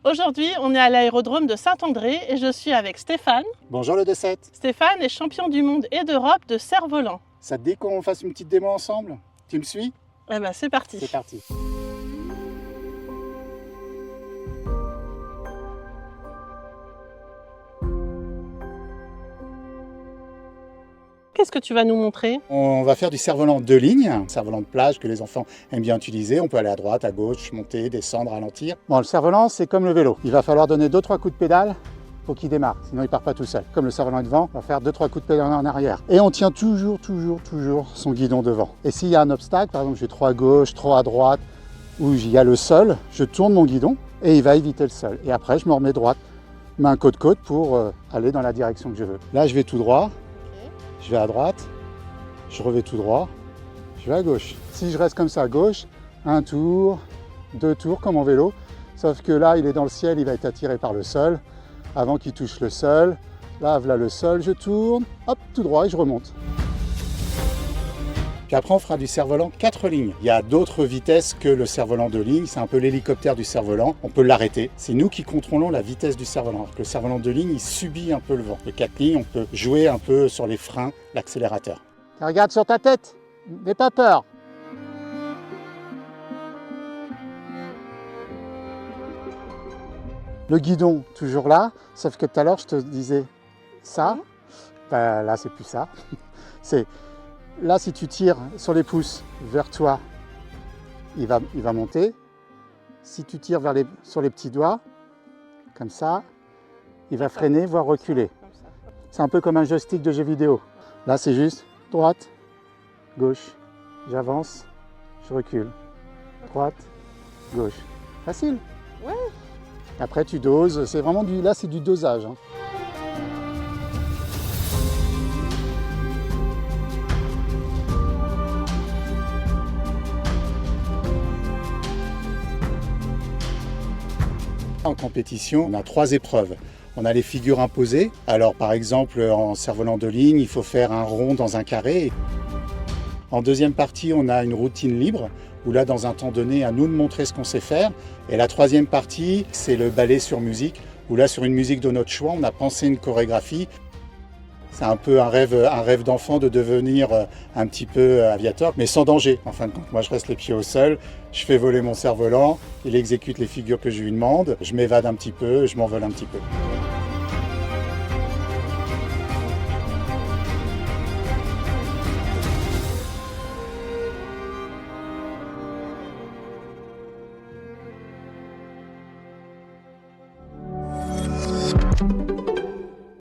Aujourd'hui, on est à l'aérodrome de Saint-André et je suis avec Stéphane. Bonjour le 2-7. Stéphane est champion du monde et d'Europe de cerf-volant. Ça te dit qu'on fasse une petite démo ensemble? Tu me suis? Eh ben, c'est parti. C'est parti. Qu'est-ce que tu vas nous montrer? On va faire du cerf-volant 2 lignes, cerf-volant de plage que les enfants aiment bien utiliser. On peut aller à droite, à gauche, monter, descendre, ralentir. Bon, le cerf-volant, c'est comme le vélo. Il va falloir donner 2-3 coups de pédale pour qu'il démarre, sinon il part pas tout seul. Comme le cerf-volant est devant, on va faire 2-3 coups de pédale en arrière. Et on tient toujours son guidon devant. Et s'il y a un obstacle, par exemple j'ai trop à gauche, trop à droite, ou il y a le sol, je tourne mon guidon et il va éviter le sol. Et après, je me remets droite, main côte-côte pour aller dans la direction que je veux. Là, je vais tout droit. Je vais à droite, je reviens tout droit, je vais à gauche. Si je reste comme ça à gauche, un tour, 2 tours comme en vélo, sauf que là il est dans le ciel, il va être attiré par le sol, avant qu'il touche le sol, là voilà le sol, je tourne, hop, tout droit et je remonte. Puis après on fera du cerf-volant 4 lignes. Il y a d'autres vitesses que le cerf-volant 2 lignes, c'est un peu l'hélicoptère du cerf-volant, on peut l'arrêter. C'est nous qui contrôlons la vitesse du cerf-volant. Le cerf-volant 2 lignes, il subit un peu le vent. Le 4 lignes, on peut jouer un peu sur les freins, l'accélérateur. Regarde sur ta tête, n'aie pas peur. Le guidon, toujours là, sauf que tout à l'heure je te disais ça, ben, là c'est plus ça. C'est là, si tu tires sur les pouces vers toi, il va monter. Si tu tires sur les petits doigts, comme ça, il va freiner, voire reculer. C'est un peu comme un joystick de jeu vidéo. Là, c'est juste droite, gauche, j'avance, je recule. Droite, gauche. Facile. Ouais. Après, tu doses. C'est vraiment là, c'est du dosage. Hein. En compétition, on a 3 épreuves. On a les figures imposées. Alors par exemple, en cerf-volant 2 lignes, il faut faire un rond dans un carré. En deuxième partie, on a une routine libre, où là, dans un temps donné, à nous de montrer ce qu'on sait faire. Et la troisième partie, c'est le ballet sur musique, où là, sur une musique de notre choix, on a pensé une chorégraphie. C'est un peu un rêve d'enfant de devenir un petit peu aviateur, mais sans danger. En fin de compte, moi je reste les pieds au sol, je fais voler mon cerf-volant, il exécute les figures que je lui demande, je m'évade un petit peu, je m'envole un petit peu.